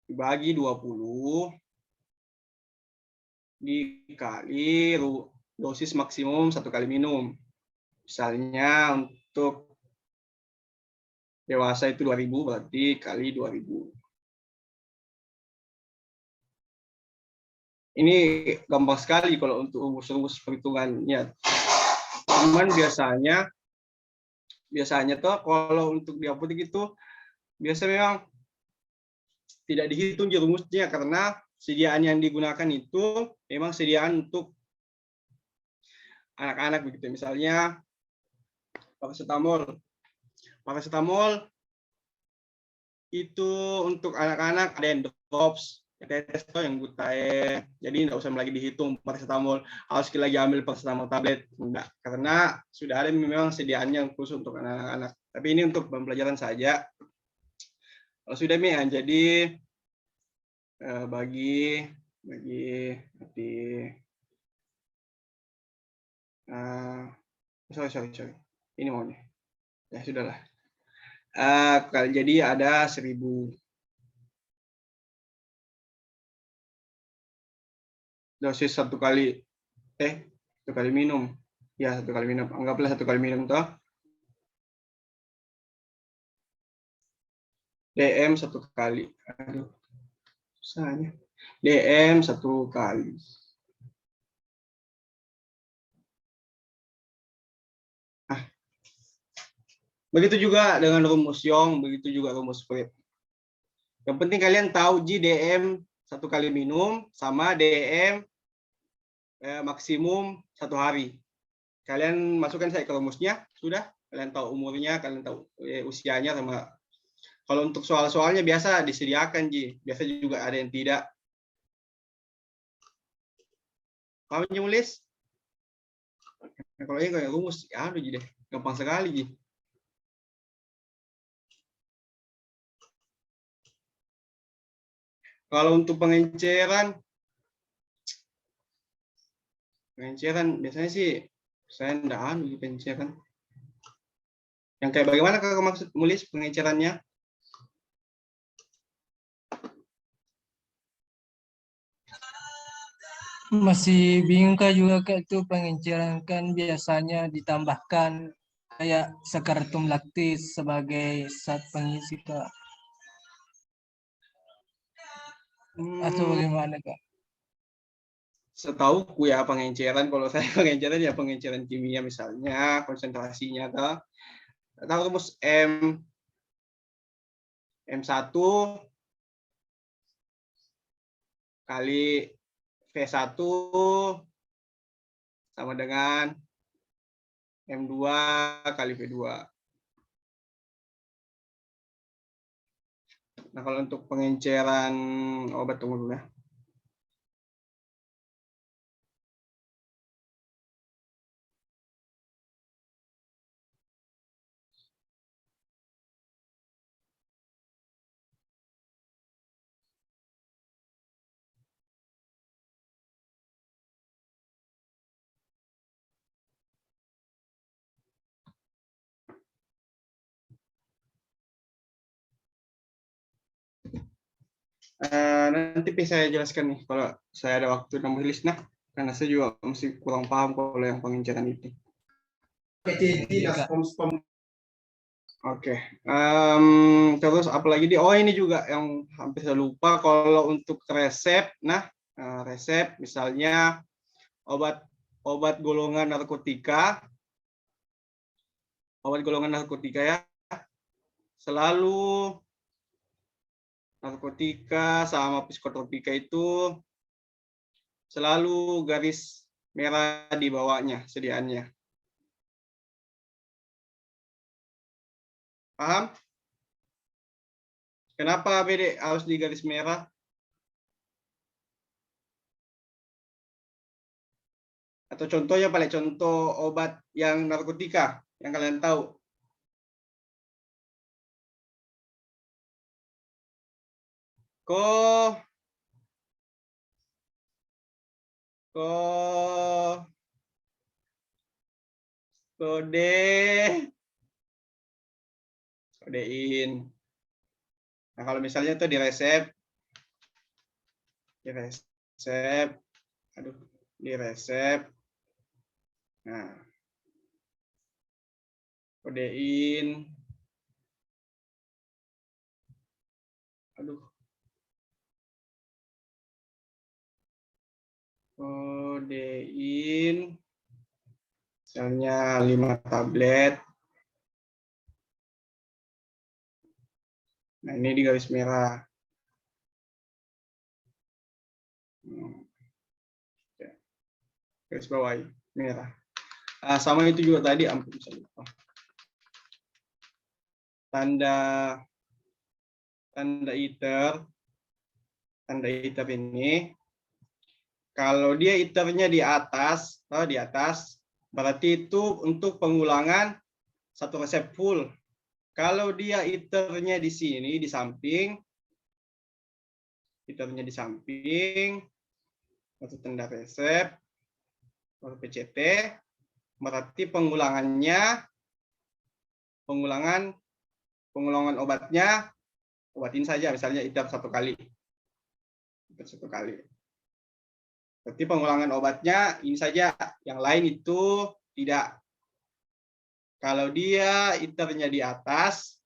dibagi 20 dikali dosis maksimum 1 kali minum. Misalnya untuk dewasa itu 2000, berarti kali 2000. Ini gampang sekali kalau untuk rumus-rumus perhitungannya. Cuman biasanya tuh kalau untuk di apotek itu biasa memang tidak dihitung rumusnya karena sediaan yang digunakan itu memang sediaan untuk anak-anak begitu. Misalnya paracetamol itu untuk anak-anak ada yang drops, tetes yang butae, jadi tidak usah lagi dihitung paracetamol harus lagi ambil paracetamol tablet, enggak, karena sudah ada memang sediaannya khusus untuk anak-anak. Tapi ini untuk pembelajaran saja. Kalau sudah jadi bagi sorry ini maunya ya sudahlah. Jadi ada 1000 dosis 1 kali minum. Ya, 1 kali minum. Anggaplah 1 kali minum toh. DM 1 kali. Aduh. Susahnya. DM 1 kali. Begitu juga dengan rumus Young, begitu juga rumus Freud. Yang penting kalian tahu DM 1 kali minum sama DM maksimum 1 hari. Kalian masukkan saya ke rumusnya, sudah. Kalian tahu umurnya, kalian tahu usianya sama. Kalau untuk soal-soalnya biasa disediakan, biasa juga ada yang tidak. Paham nulis? Nah, kalau ini kayak rumus, aduh deh, gampang sekali. Kalau untuk pengenceran biasanya sih saya enggak pengenceran. Yang kayak bagaimana Kakak maksud nulis pengencerannya? Masih bingung Kak juga Kak, itu pengenceran kan biasanya ditambahkan kayak sakartum laktis sebagai zat pengisi Kak. Atau bagaimana Kak? Setauku ya pengenceran, kalau saya pengenceran ya pengenceran kimia misalnya konsentrasinya atau rumus M1 kali V1 sama dengan M2 kali V2. Nah, kalau untuk pengenceran obat, tunggu dulu ya. Nanti saya jelaskan nih kalau saya ada waktu nambah list, nah karena saya juga masih kurang paham kalau yang pengenceran itu. Oke, terus apalagi ini juga yang hampir saya lupa kalau untuk resep. Nah, resep misalnya obat golongan narkotika ya, selalu narkotika sama psikotropika itu selalu garis merah di bawahnya sediaannya. Paham? Kenapa BD harus di garis merah? Atau contohnya paling contoh obat yang narkotika yang kalian tahu. Kodein. Nah, kalau misalnya itu di resep, nah, kodein, kodein, misalnya 5 tablet. Nah, ini di garis merah. Garis bawah merah. Sama itu juga tadi, ampun saya lupa. Tanda iter ini, kalau dia iternya di atas, berarti itu untuk pengulangan satu resep full. Kalau dia iternya di sini di samping, atau tanda resep, atau PCT, berarti pengulangan obatnya, obatin saja, misalnya iter 1 kali. Berarti pengulangan obatnya ini saja, yang lain itu tidak. Kalau dia iternya di atas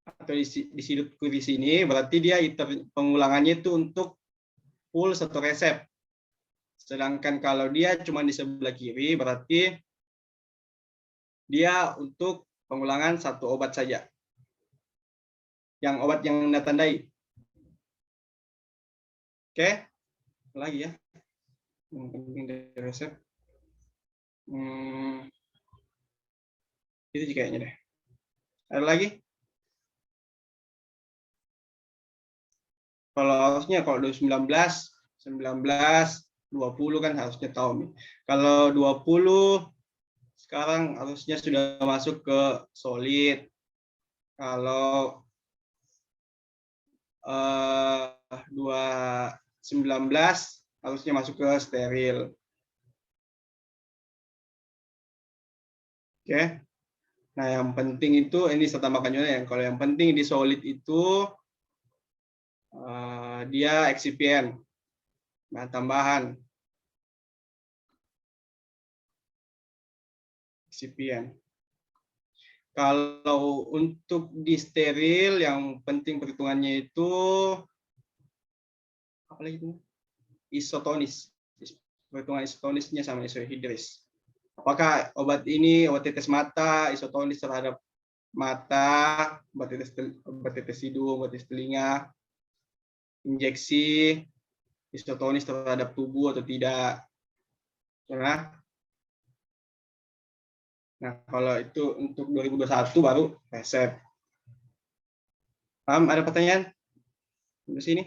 atau di sudut kiri sini, berarti dia pengulangannya itu untuk full 1 resep. Sedangkan kalau dia cuma di sebelah kiri, berarti dia untuk pengulangan 1 obat saja. Yang obat yang Anda tandai. Oke, lagi ya. Yang penting dari resep. Itu kayaknya deh. Ada lagi? Kalau harusnya kalau 2019, 20 kan harusnya tahu nih. Kalau 20 sekarang harusnya sudah masuk ke solid. Kalau 2019 harusnya masuk ke steril. Oke. Nah, yang penting itu ini saya tambahkan juga ya. Kalau yang penting di solid itu dia excipient, bahan tambahan. Excipient. Kalau untuk di steril yang penting perhitungannya itu apa lagi itu? Isotonis. Perhitungan isotonisnya sama isohidris. Apakah obat ini obat tetes mata, isotonis terhadap mata, obat tetes hidung, obat tetes telinga, injeksi, isotonis terhadap tubuh atau tidak. Nah, kalau itu untuk 2021 baru resep. Paham? Ada pertanyaan? Di sini.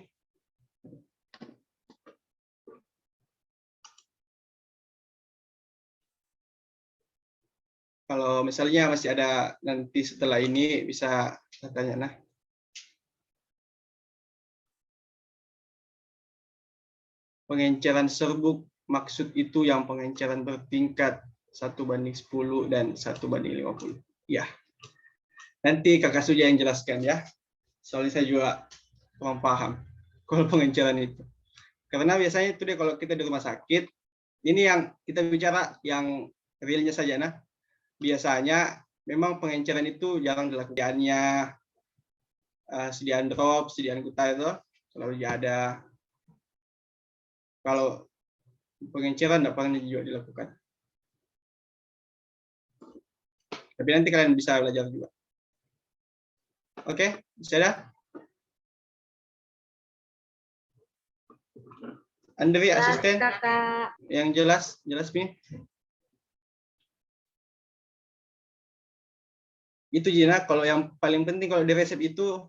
Kalau misalnya masih ada nanti setelah ini bisa tanya. Nah, pengenceran serbuk maksud itu yang pengenceran bertingkat 1:10 dan 1:50. Ya. Nanti Kakak Suja yang jelaskan ya. Soalnya saya juga kurang paham kalau pengenceran itu. Karena biasanya itu deh kalau kita di rumah sakit, ini yang kita bicara yang realnya saja. Nah, biasanya memang pengenceran itu jarang dilakukannya. Sediaan drop, sediaan kuta itu selalu ada. Kalau pengenceran tidak pernah juga dilakukan. Tapi nanti kalian bisa belajar juga. Oke, bisa dah? Andri, asisten, Kakak. yang jelas nih. Itu Jina, kalau yang paling penting kalau di resep itu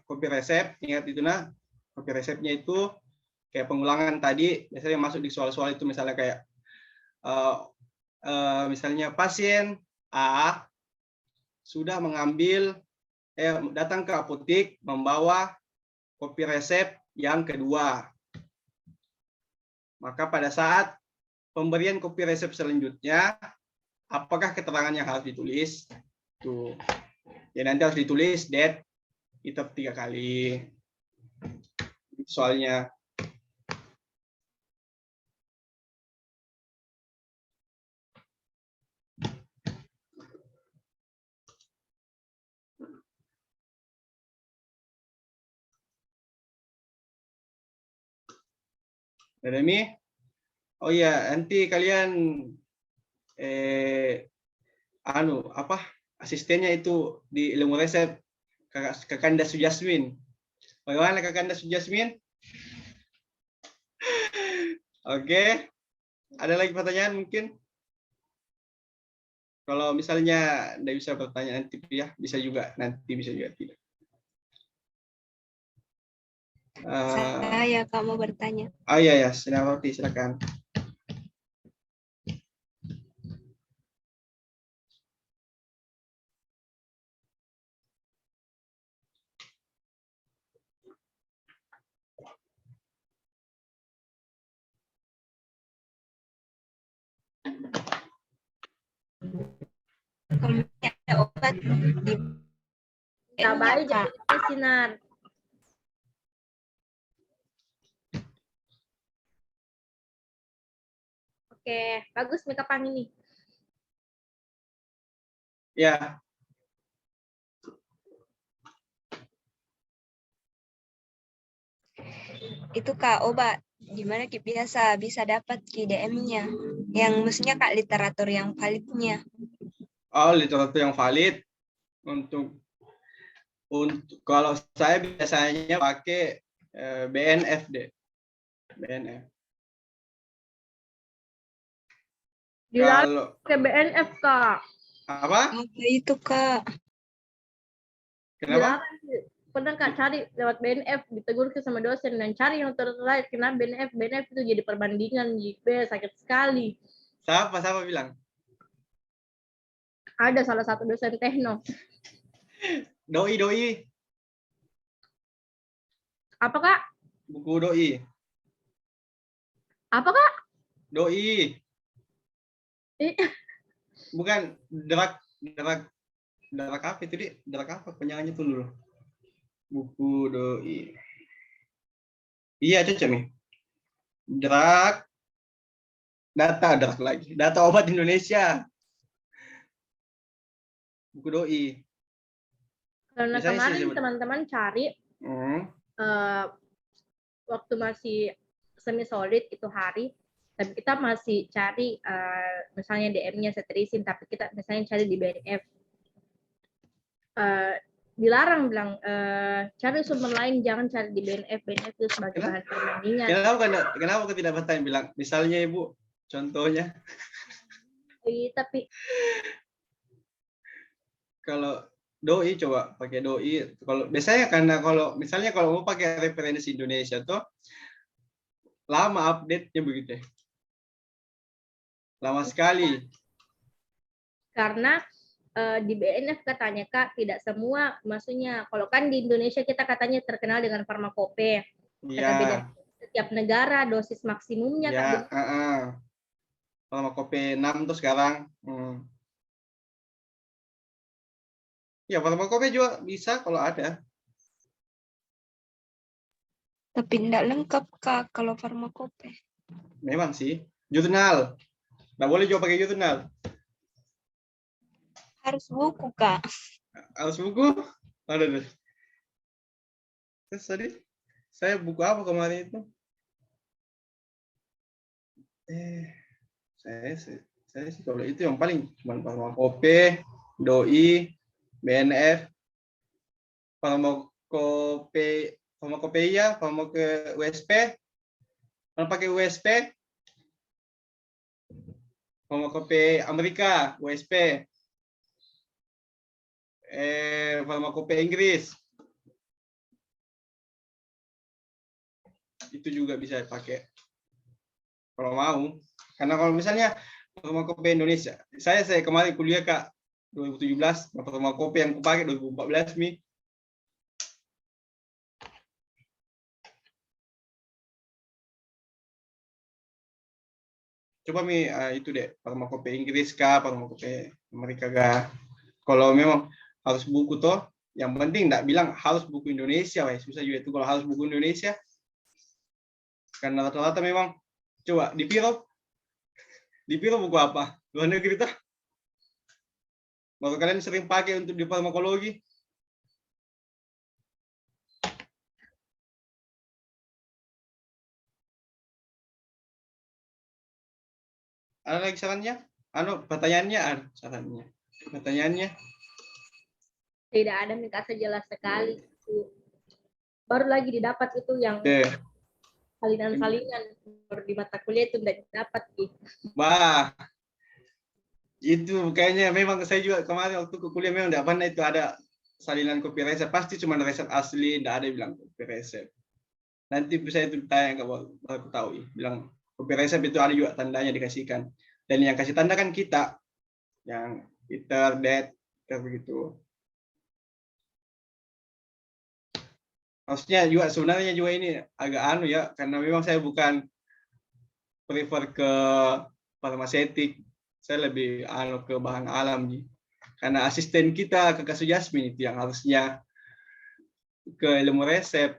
kopi resep, ingat itu nah, kopi resepnya itu kayak pengulangan tadi, biasanya masuk di soal-soal itu misalnya kayak misalnya pasien A sudah datang ke apotek membawa kopi resep yang kedua. Maka pada saat pemberian kopi resep selanjutnya, apakah keterangan yang harus ditulis? Tuh. Ya nanti harus ditulis date itu 3 kali. Soalnya Demi, oh ya nanti kalian asistennya itu di ilmu resep Kakanda Sujasmin. Bagaimana Kakanda Sujasmin? Oke. Ada lagi pertanyaan mungkin? Kalau misalnya tidak bisa bertanya nanti ya, bisa juga tidak. Saya kamu bertanya. Oh iya ya, silakan. Kalau ada obat di Tambah aja sinar. Oke, bagus nih kapan ini. Ya. Itu Kak obat gimana Ki biasa bisa dapat Ki DM-nya yang mestinya Kak literatur yang validnya. Oh, literatur yang valid untuk kalau saya biasanya pakai BNF deh. BNF. Kalau ke BNF Kak. Apa? Apa itu Kak? Kenapa? Pernah Kak cari lewat BNF, ditegur sama dosen dan cari yang terkait karena BNF itu jadi perbandingan JP sakit sekali. Siapa bilang? Ada salah satu dosen tekno. Doi. Apa Kak? Buku doi. Apa Kak? Doi. Bukan drag apa itu dia? Drag apa penyanyi tuh dulu? Buku doi. Iya cocok nih. Drag lagi. Data obat Indonesia. buku doi. Karena Biasanya sih kemarin sebenarnya. teman-teman cari Hmm. waktu masih semi solid itu hari, tapi kita masih cari misalnya DM-nya seterisin, tapi kita misalnya cari di BNF. Dilarang bilang cari sumber lain, jangan cari di BNF. BNF itu sebagai bahan perbandingan. Kenapa kau tidak bertanya bilang misalnya Ibu contohnya Tapi kalau doi coba pakai doi, kalau biasanya karena kalau misalnya kalau mau pakai referensi Indonesia tuh lama update-nya begitu ya. Lama sekali. karena di BNF katanya Kak, tidak semua, maksudnya kalau kan di Indonesia kita katanya terkenal dengan farmakope. Karena beda Iya. setiap negara dosis maksimumnya Kak. Ya, farmakope 6 tuh sekarang. Ya, farmakope juga bisa kalau ada. Tapi tidak lengkap Kak kalau farmakope. Memang sih. Jurnal. Nggak boleh juga pakai jurnal. Harus buku Kak. Harus buku. Aduh. Terus tadi saya buku apa kemarin itu? Saya sih kalau itu yang paling cuma farmakope, doi, BNF, farmakopeia, farmakope USP, kalau pakai USP, farmakope Amerika, USP, farmakope Inggris, itu juga bisa dipakai kalau mau. Karena kalau misalnya farmakope Indonesia, saya kemarin kuliah Kak 2017, farmakope yang kupakai 2014 Mi. Coba Mi itu deh, farmakope Inggris kah, farmakope Amerika kah. Kalau memang harus buku toh, yang penting enggak bilang harus buku Indonesia, weh. Susah juga itu kalau harus buku Indonesia. Karena rata-rata memang coba di Piro buku apa? Luar negeri toh. Maka kalian sering pakai untuk di farmakologi. Ada lagi sarannya? Pertanyaannya. Pertanyaannya. Tidak ada Mikasa jelas sekali. Baru lagi didapat itu yang salinan-salinan di mata kuliah itu tidak didapat gitu. Wah, itu kayaknya memang saya juga kemarin waktu ke kuliah memang tidak pernah itu ada salinan kopi resep. Pasti cuma resep asli, tidak ada yang bilang kopi resep. Nanti saya itu tanya kalau aku tahu, bilang kopi resep itu ada juga tandanya dikasihkan. Dan yang kasih tanda kan kita, yang iter, det, begitu. Maksudnya juga sebenarnya juga ini agak anu ya, karena memang saya bukan prefer ke farmaseutik, saya lebih anu ke bahan alam nih. Karena asisten kita ke Kasu Jasmine itu yang harusnya ke ilmu resep,